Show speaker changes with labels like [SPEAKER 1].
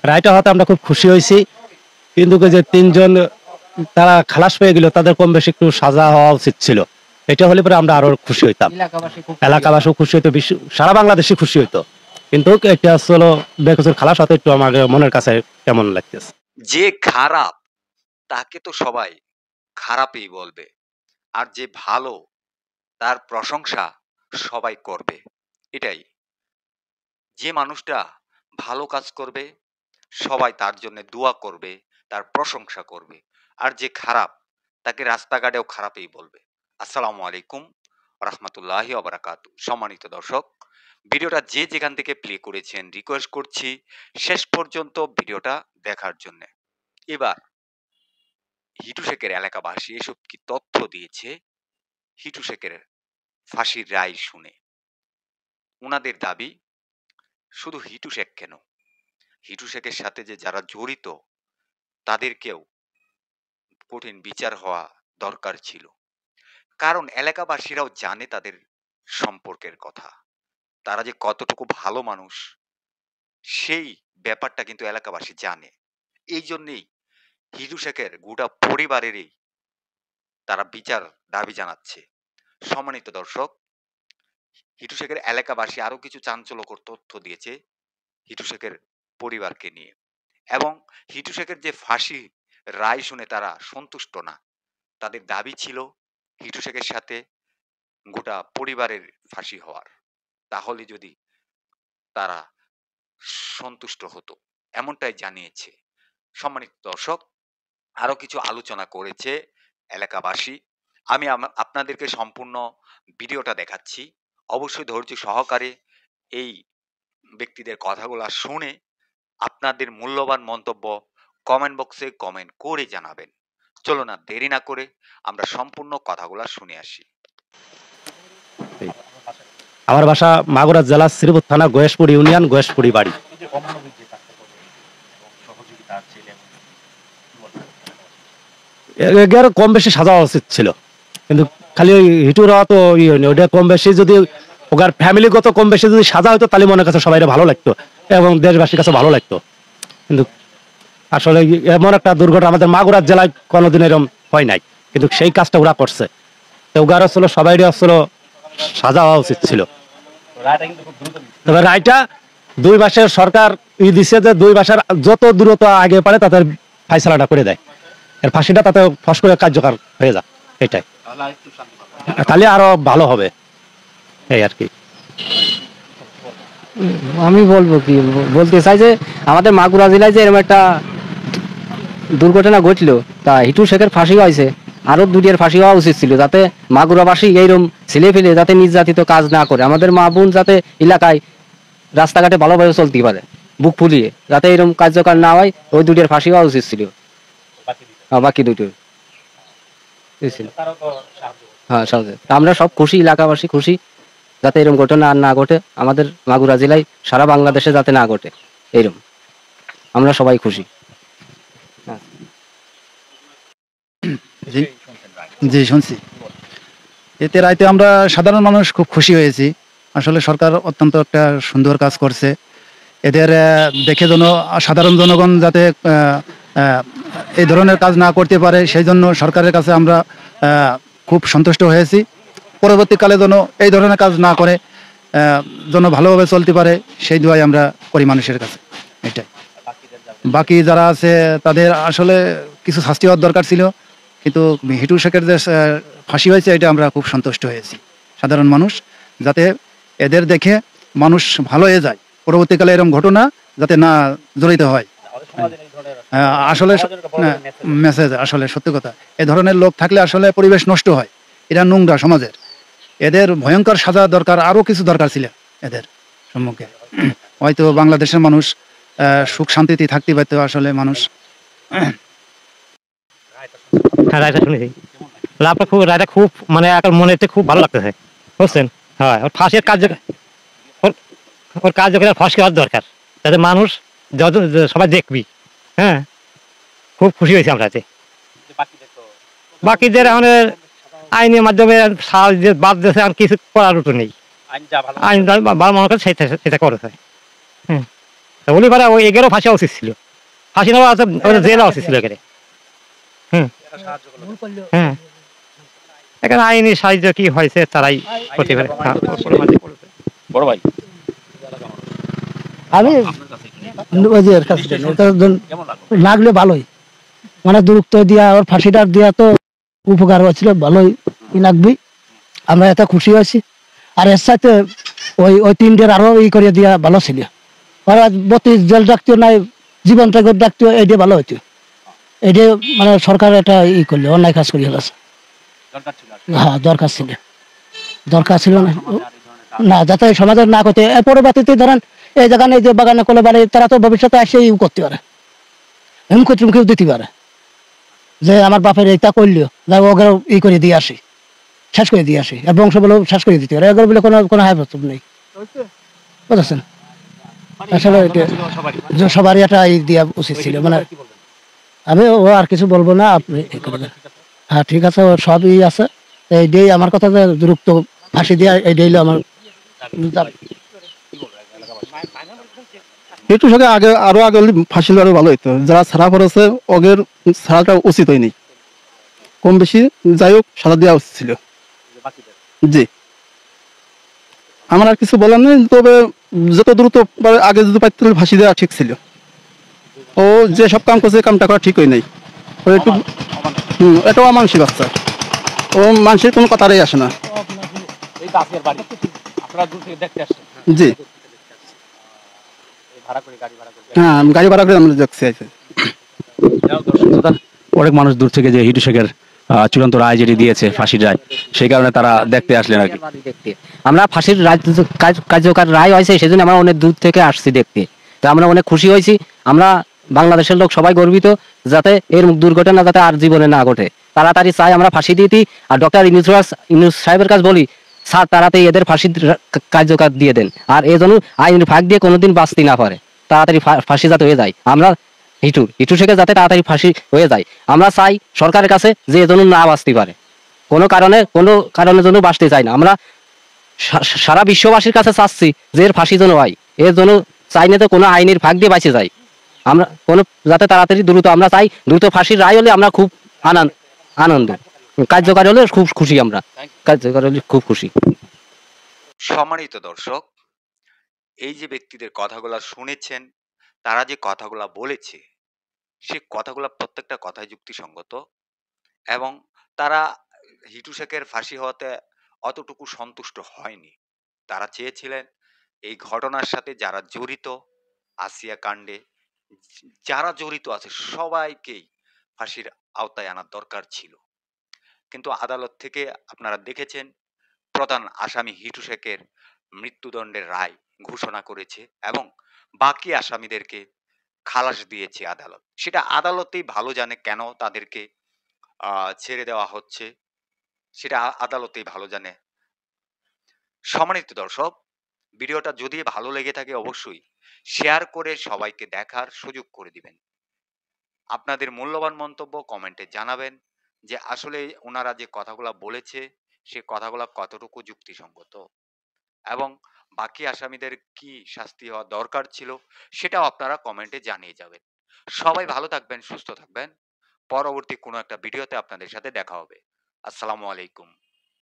[SPEAKER 1] রায়টা হতে আমরা খুব খুশি হয়েছি, কিন্তু যে 3 জন তারা খালাস পেয়ে গেল, তাদের কম বেশি একটু সাজা হওয়া উচিত ছিল। এটা হলে পরে আমরা আরো খুশি হইতাম, এলাকাবাসীও খুশি হইতো, সারা বাংলাদেশই খুশি হইতো। কিন্তু এটা আসলে বেকসুর খালাস হতে একটু আমার মনের কাছে কেমন লাগতেছে।
[SPEAKER 2] যে খারাপ তাকে তো সবাই খারাপই বলবে, আর যে ভালো তার প্রশংসা সবাই করবে। এটাই, যে মানুষটা ভালো কাজ করবে সবাই তার জন্য দোয়া করবে, তার প্রশংসা করবে, আর যে খারাপ তাকে রাস্তাঘাটেও খারাপই বলবে। আসসালামু আলাইকুম রহমতুল্লাহি ওয়া বারাকাতুহু। সম্মানিত দর্শক, ভিডিওটা যে যেখান থেকে প্লে করেছেন রিকোয়েস্ট করছি শেষ পর্যন্ত ভিডিওটা দেখার জন্য। এবার হিটু শেখের এলাকাবাসী এসব কি তথ্য দিয়েছে হিটু শেখের ফাঁসির রায় শুনে। উনাদের দাবি, শুধু হিটু শেখ কেন, হিটু শেখের সাথে যে যারা জড়িত তাদেরকেও কঠিন বিচার হওয়া দরকার ছিল। কারণ এলাকাবাসীরাও জানে তাদের সম্পর্কের কথা, তারা যে কতটুকু ভালো মানুষ সেই ব্যাপারটা কিন্তু এলাকাবাসী জানে। এই জন্যেই হিটু শেখের গোটা পরিবারেরই তারা বিচার দাবি জানাচ্ছে। সম্মানিত দর্শক, হিটু শেখের এলাকাবাসী আরো কিছু চাঞ্চল্যকর তথ্য দিয়েছে হিটু শেখের পরিবারকে নিয়ে, এবং হিটু শেখের যে ফাঁসি রায় শুনে তারা সন্তুষ্ট না। তাদের দাবি ছিল হিটু শেখের সাথে গোটা পরিবারের ফাঁসি হওয়ার, তাহলে যদি তারা সন্তুষ্ট হতো, এমনটাই জানিয়েছে। সম্মানিত দর্শক, আরো কিছু আলোচনা করেছে এলাকাবাসী। আমি আপনাদেরকে সম্পূর্ণ ভিডিওটা দেখাচ্ছি, অবশ্যই ধৈর্য সহকারে এই ব্যক্তিদের কথাগুলো শুনে আপনাদের মূল্যবান মন্তব্য কমেন্ট বক্সে কমেন্ট করে জানাবেন। চলো না দেরি না করে আমরা সম্পূর্ণ কথাগুলো শুনে আসি।
[SPEAKER 1] আমার বাসা মাগুরা জেলা শ্রীপুর থানা গয়েশপুর ইউনিয়ন গয়েশপুরি বাড়ি। এর কম বেশি সাজা উচিত ছিল, কিন্তু খালি ওই হিটুরা তো ওটা কম বেশি যদি ওর ফ্যামিলিগত কম বেশি যদি সাজা হতো তাহলে মনের কাছে সবাই ভালো লাগতো এবং দেশবাসীর কাছে ভালো লাগতো। কিন্তু আসলে এমন একটা দুর্ঘটনা আমাদের মাগুরা জেলায় কোনোদিন এরকম হয় নাই, কিন্তু সেই কাজটা ওরা করছে। তো ওগার আসলে সবাই আসলে সাজা হওয়া উচিত ছিল। তবে রায়টা 2 মাসের সরকার দিচ্ছে যে 2 মাসের যত দ্রুত আগে পারে তাদের ফাইসালাটা করে দেয়, এর ফাঁসিটা তাতে ফস করে কার্যকর হয়ে যায়। এটাই, তাহলে আরো ভালো হবে এই আর কি।
[SPEAKER 3] আমি বলবো কি, বলতে চাই যে আমাদের মাগুরা জেলায় যে এরকম একটা দুর্ঘটনা ঘটলো, তা হিটু শেখের ফাঁসি হয়েছে, আরো 2টির ফাঁসি হওয়া উচিত ছিল, যাতে মাগুরাবাসী এইরকম ছেলে ফেলে যাতে নির্যাতিত কাজ না করে, আমাদের মা বোন যাতে এলাকায় রাস্তাঘাটে ভালোভাবে চলতে পারে বুক ফুলিয়ে, যাতে এরকম কার্যকর না হয়, ওই 2টির ফাঁসি হওয়া উচিত ছিল। বাকি 2টির হ্যাঁ সহজে। আমরা সব খুশি, এলাকাবাসী খুশি, যাতে এরকম ঘটনা আর না ঘটে আমাদের মাগুরা জেলায়, সারা বাংলাদেশে যাতে না ঘটে এরকম, আমরা সবাই খুশি।
[SPEAKER 4] জি শুনছি, এতে রাইতে আমরা সাধারণ মানুষ খুব খুশি হয়েছি। আসলে সরকার অত্যন্ত একটা সুন্দর কাজ করছে। এদের দেখে যেন সাধারণ জনগণ যাতে এই ধরনের কাজ না করতে পারে, সেই জন্য সরকারের কাছে আমরা খুব সন্তুষ্ট হয়েছি। পরবর্তীকালে যেন এই ধরনের কাজ না করে যেন ভালোভাবে চলতে পারে, সেই দোয়াই আমরা করি মানুষের কাছে। এটাই, বাকি যারা আছে তাদের আসলে কিছু শাস্তি হওয়ার দরকার ছিল, কিন্তু হিটু শেখের যে ফাঁসি হয়েছে এটা আমরা খুব সন্তুষ্ট হয়েছি সাধারণ মানুষ, যাতে এদের দেখে মানুষ ভালো হয়ে যায়, পরবর্তীকালে এরকম ঘটনা যাতে না জড়িত হয়। আসলে মেসেজ, আসলে সত্যি কথা, এ ধরনের লোক থাকলে আসলে পরিবেশ নষ্ট হয়, এরা নোংরা সমাজের, এদের ভয়ঙ্কর সাজা দরকার, আরও কিছু দরকার ছিল এদের সম্মুখে। হয়তো বাংলাদেশের মানুষ সুখ শান্তিতে থাকতে পারতো আসলে মানুষ।
[SPEAKER 1] হ্যাঁ রায়টা শুনেছি, আপনার খুব রায়টা খুব মানে মনে খুব ভালো লাগতেছে, বুঝছেন? হ্যাঁ, ওর ফাঁসির ওর কার্যকর ফাঁসি হওয়ার দরকার, যাতে মানুষ যত সবাই দেখবি। হ্যাঁ, খুব খুশি হয়েছি আমরা। বাকিদের আমাদের আইনের মাধ্যমে বাদ দিয়েছে, আর কিছু করার তো নেই, আইন ভালো মনে করে সেটা করেছে। হ্যাঁ,
[SPEAKER 5] তা উনি পারে ওই এগেরও ফাঁসি উচিত ছিল, ফাঁসি নেওয়া আছে, জেলা উচিত ছিল এখানে। হ্যাঁ, এখানে আইনি সাহায্য কি হয়েছে তারাই করতে পারে।
[SPEAKER 6] বড় ভাই
[SPEAKER 7] আমি ওই যে এর কাছে লাগলে ভালোই, মানে দূরত্ব দিয়া ওর ফাঁসিটা দিয়া তো উপকার হয়েছিল, ভালোই লাগবি, আমরা এত খুশি হয়েছি। আর এর সাথে ওই ওই তিনটের আরো ই করে দিয়া ভালো ছিল, ওরা 32 জেল ডাকতেও নাই, জীবন থেকে ডাকতেও, এইটা ভালো হইতো। এইটা মানে সরকার এটা ই করলে অন্যায় কাজ করি হলেছে। হ্যাঁ, দরকার ছিল, দরকার ছিল না, না যাতে সমাজের না করতে। এর পরবর্তীতে ধরেন এই জায়গায় যে বাগানে কোলে বাড়ি, তারা তো ভবিষ্যতে এসে ইউ করতে পারে, হুমকি টুমকিও দিতে পারে যে আমার বাপের এইটা করলিও, যা ওকে ই করে দিয়ে আসি, শেষ করে দিয়ে আসি, আর বংশ বলে শেষ করে দিতে পারে, এগুলো বলে কোনো কোনো হাই প্রস্তুত নেই, বুঝেছেন? আসলে যে সবারই একটা ই দেওয়া উচিত ছিল। মানে আমি ও আর কিছু বলবো না, আপনি ই করে দেন। হ্যাঁ ঠিক আছে, ওর সবই আছে, এইটাই আমার কথা, যে দ্রুত ফাঁসি দেওয়া, এইটাই হলো আমার দাবি।
[SPEAKER 8] একটু সঙ্গে আগে আরো আগে হলে ফাঁসি হলে আরো ভালো হইতো, যারা ছাড়া পড়েছে ওদের ছাড়াটা উচিত হয়নি, কম বেশি যাই হোক সাজা দেওয়া উচিত ছিল। জি, আমার আর কিছু বলার নেই, তবে যত দ্রুত পারে আগে যদি পাইতে তাহলে ফাঁসি দেওয়া ঠিক ছিল। ও যে সব কাম করছে কামটা করা ঠিক হয় নাই, ও একটু এটাও অমানসিক বাচ্চা, ও মানুষের কোনো কথারই আসে না। জি, হ্যাঁ গাড়ি ভাড়া করে আমরা দেখছি।
[SPEAKER 6] অনেক মানুষ দূর থেকে যে হিটু শেখের চূড়ান্ত রায় যেটি দিয়েছে, ফাঁসির রায়, সেই কারণে তারা দেখতে আসলেন আর কি।
[SPEAKER 3] দেখতে আমরা ফাঁসির কার্যকর রায় হয়েছে, সেজন্য আমরা অনেক দূর থেকে আসছি দেখতে, তো আমরা অনেক খুশি হয়েছি। আমরা বাংলাদেশের লোক সবাই গর্বিত, যাতে এর দুর্ঘটনা যাতে আর জীবনে না ঘটে, তাড়াতাড়ি চাই আমরা ফাঁসি দিতে। আর ডক্টর ইউনূস সাহেবের কাছে বলি, স্যার তাড়াতাড়ি এদের ফাঁসির কার্যকর দিয়ে দেন, আর এ যেন আইনের ফাঁক দিয়ে কোনোদিন বাঁচতে না পারে, তাড়াতাড়ি ফাঁসি যাতে হয়ে যায়। আমরা হিটু শেখে যাতে তাড়াতাড়ি ফাঁসি হয়ে যায়, আমরা চাই সরকারের কাছে যে এ যেন না বাঁচতে পারে, কোনো কারণে যেন বাঁচতে চাই না। আমরা সারা বিশ্ববাসীর কাছে চাচ্ছি যে এর ফাঁসি যেন হয়, এর জন্য চাই না তো কোনো আইনের ফাঁক দিয়ে বাঁচে যায়, আমরা কোনো যাতে তাড়াতাড়ি দ্রুত, আমরা চাই দ্রুত ফাঁসির রায় হলে আমরা খুব আনন্দ, কার্যকর হলে খুব খুশি, আমরা কার্যকর হলে খুব খুশি।
[SPEAKER 2] সম্মানিত দর্শক, এই যে ব্যক্তিদের কথাগুলা শুনেছেন, তারা যে কথাগুলা বলেছে, সে কথাগুলা প্রত্যেকটা কথাই যুক্তিসঙ্গত, এবং তারা হিটু শেখের ফাঁসি হওয়াতে অতটুকু সন্তুষ্ট হয়নি। তারা চেয়েছিলেন এই ঘটনার সাথে যারা জড়িত, আসিয়া কাণ্ডে যারা জড়িত আছে সবাইকেই ফাঁসির আওতায় আনার দরকার ছিল। কিন্তু আদালত থেকে আপনারা দেখেছেন, প্রধান আসামি হিটু শেখের মৃত্যুদণ্ডের রায় ঘোষণা করেছে এবং বাকি আসামিদেরকে খালাস দিয়েছে আদালত। সেটা আদালতেই ভালো জানে কেন তাদেরকে ছেড়ে দেওয়া হচ্ছে, সেটা আদালতেই ভালো জানে। সম্মানিত দর্শক, ভিডিওটা যদি ভালো লেগে থাকে অবশ্যই শেয়ার করে সবাইকে দেখার সুযোগ করে দিবেন। আপনাদের মূল্যবান মন্তব্য কমেন্টে জানাবেন যে আসলে ওনারা যে কথাগুলো বলেছে সে কথাগুলো কতটুকু যুক্তিসঙ্গত, এবং বাকি আসামিদের কি শাস্তি হওয়া দরকার ছিল সেটাও আপনারা কমেন্টে জানিয়ে যাবেন। সবাই ভালো থাকবেন, সুস্থ থাকবেন। পরবর্তী কোনো একটা ভিডিওতে আপনাদের সাথে দেখা হবে। আসসালামু আলাইকুম।